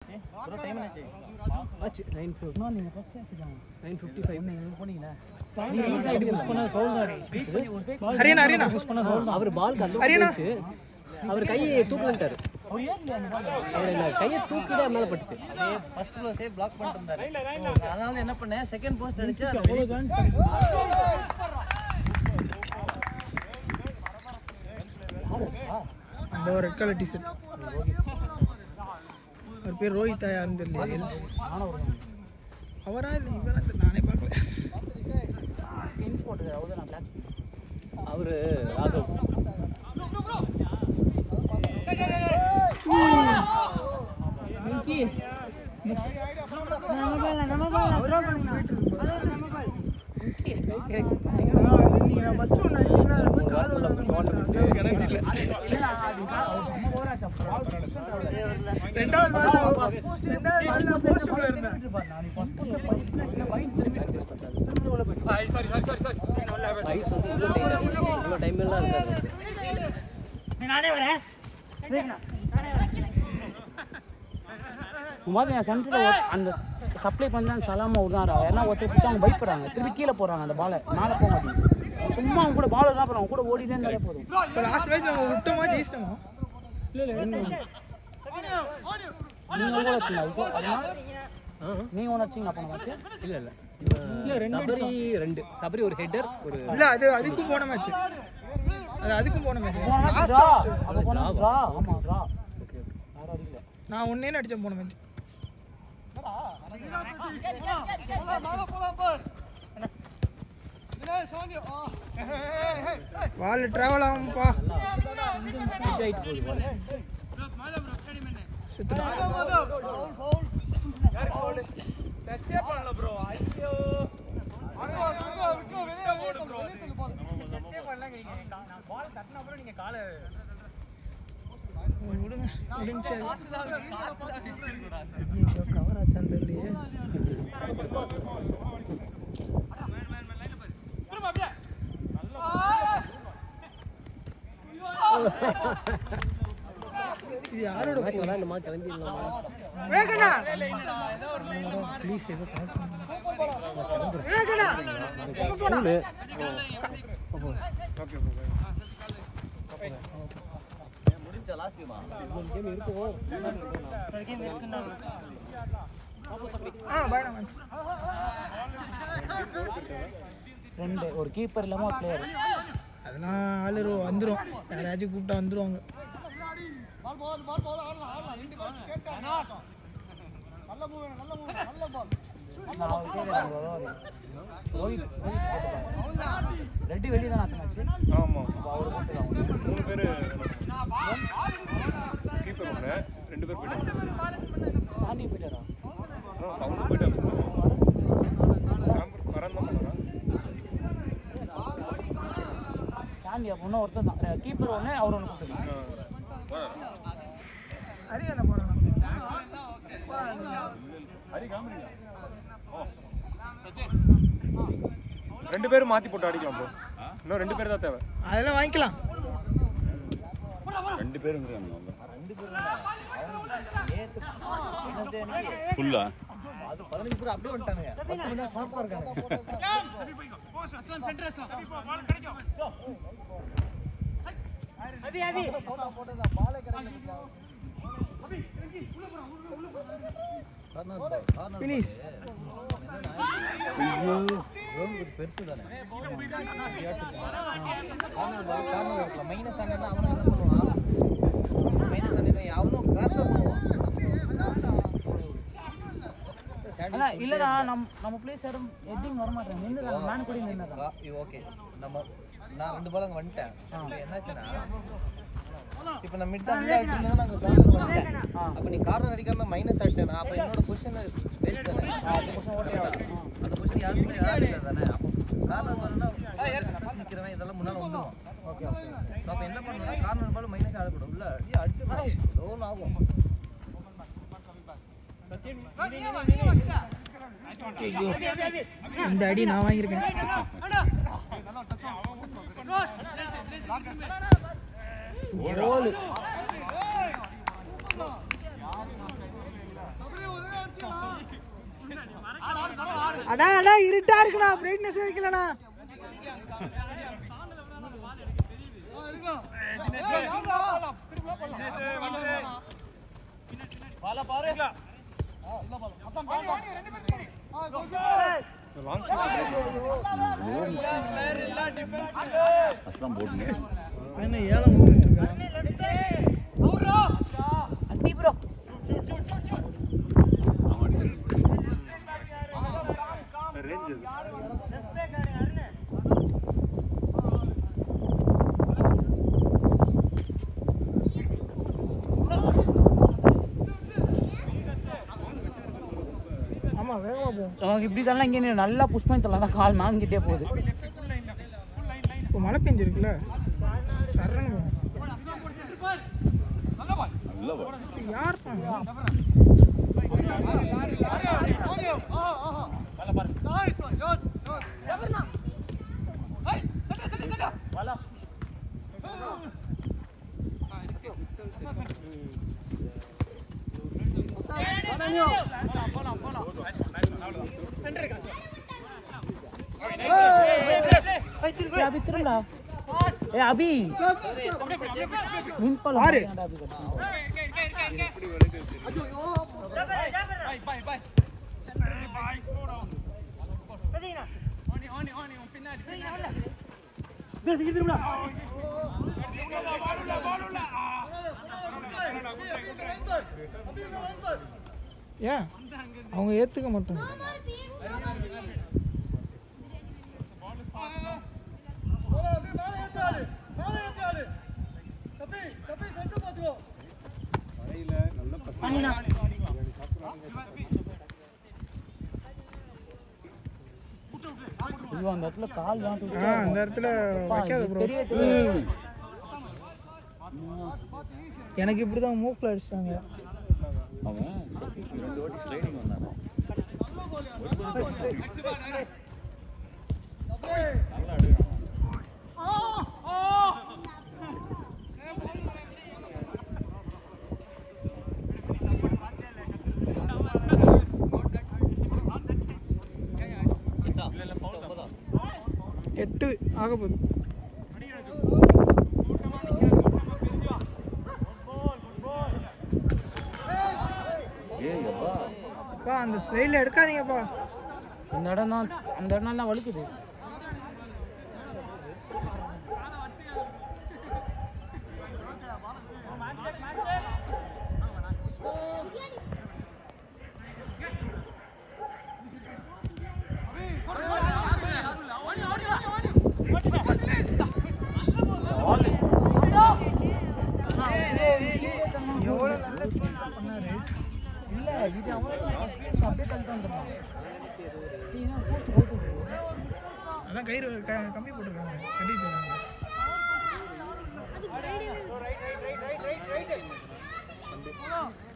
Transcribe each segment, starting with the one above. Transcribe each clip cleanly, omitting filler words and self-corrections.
bro time enachu ஆச்சு 9:50 no நீங்க first ஆச்சுதான் 9:55 நீங்க போனீங்களா நீங்க ஈ சைடு புஷ் பண்ண ஃபவுல் தான் ஹரியானா புஷ் பண்ண ஃபவுல் தான் அவர் பால் கல்ல போச்சு அவர் கையை தூக்கலன்ட்டாரு அவர் ஏன் அவர் இல்ல கையை தூக்கிட்டே மேல பட்டுச்சு அதே ஃபர்ஸ்ட் ஃப்ளோர்ஸே பிளாக் பண்ணிட்டு இருந்தாரு அதனால என்ன பண்ணேன் செகண்ட் போஸ்ட் அடிச்சு அந்த ஒரு ரெட் கலர் டி-ஷர்ட் அவர் பேர் ரோஹித் யாருன்னு தெரியல அவரா இல்லை இவரா நானே பார்க்கல இன்ஸ் போட்டுது அவ்வளோ நான் பிளாக் அவரு ராகவ் அந்த சப்ளை பண்ண சலாமா விடுறாரு ஏன்னா ஒருத்தர் பிடிச்சி அவங்க பயப்படுறாங்க திருப்பி கீழே போறாங்க அந்த பாலை மேலே போக மாட்டேங்குது சும்மா அவங்க கூட பால் என்ன பண்ணுவாங்க கூட ஓடிட்டே இருந்தாலே போதும் இப்போ லாஸ்ட் மேட்ச் அவங்க விட்டோமா ஜெயிச்சிட்டோமா நீங்க ஒன்று வச்சிங்களா போன மேட்ச் இல்ல இல்ல ரெண்டு சபரி ஒரு ஹெட்டர் ஒரு இல்ல அது அதுக்கும் போன மேட்ச் அது அதுக்கும் போன மேட்ச் நான் ஒன்னே அடிச்சேன் போன மேட்ச் வால் டிராவல் ஆகும்பா இது யாரோட மேட்ச் விளையாடுமா கிளம்பிடலாமா வேகனா ப்ளீஸ் ஏதோ வேகனா முடிஞ்ச லாஸ்ட் கேம் இருக்கோ பயணம் ரெண்டு ஒரு கீப்பர் இல்லாம ஒரு பிளேயர் அதெல்லாம் ஆளு வந்துடும் யாராச்சும் கூப்பிட்டா வந்துடுவாங்க ரெட்டி வெளியே தான் ஆச்சு ஆமா அவர் போட்டுருக்காங்க 3 பேர் கீப்பர் ஒண்ணு 2 பேர் போயிட்டாங்க சாண்டி போயிட்டாரா அவங்க போயிட்டாங்க வரணும் பண்ணறா சாண்டி அப்போ ஒருத்தர் தான் கீப்பர் ஒன்று அவர் ஒன்று போட்டுருக்காங்க ஹரியானா போறாங்க ஹரி காமெடி ரெண்டு பேரும் மாத்தி போட்டு அடிக்கலாம் ப்ரோ இன்னும் 2 பேர் தான் தேவை அதெல்லாம் வாங்கிக்கலாம் 2 பேரும் இருக்காங்க ரெண்டு பேரும் ஃபுல்லா அது 15 பேர் அப்படியே வந்துட்டானுங்க 10 மணி நேரம் ஷார்ப்பா இருக்காங்க ஃபினிஷ் பெருசு தானே மைனஸ் ஆனா அவனும் என்ன பண்ணுவான் மைனஸ் ஆனா அவனும் கிராஸ் தான் பண்ணுவான் இல்லடா நம்ம பிளேஸ் யாரும் ஹெட்டிங் வர மாட்டாங்க நின்னுறாங்க மேன் கூட நின்னுறாங்க ஓகே நான் 2 பால் அங்க வந்துட்டேன் என்னாச்சுன்னா இப்போ நான் மிட் தான் அடிச்சேன்னா நாங்க கார்னர் வந்துட்டேன் அப்ப நீ கார்னர் அடிக்காம மைனஸ் ஆயிட்டேனா அப்ப என்னோட பொசிஷன் வேஸ்ட் தானே அந்த பொசிஷன் ஓட்டே அந்த பொசிஷன் யாருமே ஆடல தானே அப்ப கார்னர் வரனா நிக்கிறவன் இதெல்லாம் முன்னால வந்துரும் ஓகே சோ அப்ப என்ன பண்ணனும்னா கார்னர் பால் மைனஸ் ஆடக்கூடாது உள்ள அடிச்சு டோன் ஆகும் இந்த அடி நான் வாங்கியிருக்கேன். அடா அடா இருட்டா இருக்குடா பிரைட்னஸ் வைக்கலடா பால பாரு அஸ்லாம் போடுங்க என்ன ஏலம் விட்டுட்டு இருக்கா அடி ப்ரோ ரேஞ்ச் ஆமா வேகமா போ நமக்கு இப்படி தானே இங்கே நல்லா புஷ் பண்ணி தரலாம் கால் நாங்கிட்டே போகுது இப்போ மழை பெஞ்சிருக்குல்ல சரணு நல்ல பால் யார் अभी திரும்பா ஏ அபி மின்பல் பாரு ஏன் அவங்க ஏத்துக்க மாட்டாங்க ஐயோ அந்த இடத்துல கால் தான் அந்த இடத்துல வைக்காத ப்ரோ எனக்கு இப்படிதான் மூக்குல அடிச்சிட்டாங்க அவன் சஃபீக் 2 வாட்டி ஸ்லைடிங் வந்தானே நல்லா அடிக்கிறான் எட்டு ஆக போகுது அப்பா அந்த ஸ்லைடில் எடுக்காதீங்கப்பா அந்த இடம் தான் வலிக்குது எவ்வளோ நல்ல பண்ணாரு இல்லை இது அவங்களுக்கு அப்படியே தள்ளிட்டு வந்துடுறான் அதான் கயிறு கம்பி போட்டுருக்காங்க கட்டி வச்சிருக்காங்க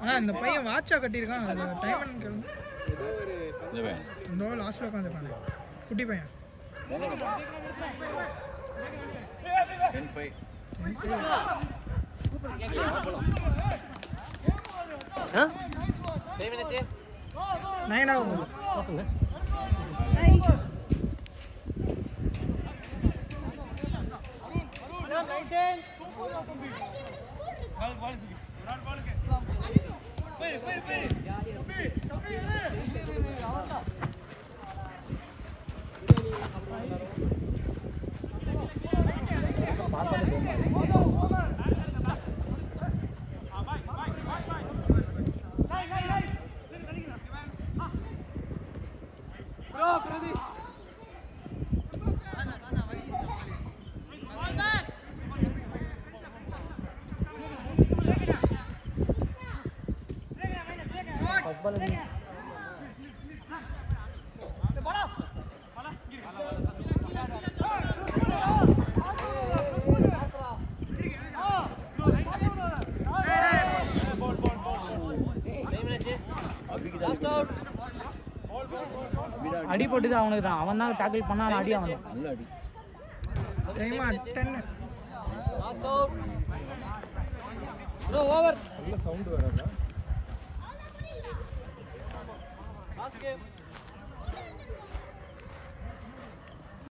ஆனால் இந்த பையன் வாட்சா கட்டியிருக்கான் அது டைம் கிளம்பு இந்த லாஸ்ட்டில் உட்காந்துருக்காங்க குட்டி பையன் 9 ஆகும் அடி போட்டுது அவனுக்கு தான் அவன் தான் டாக்கிள் பண்ணா அடி அவன் நல்ல அடி டைம் 10 ஓவர் நல்ல சவுண்ட் வரதா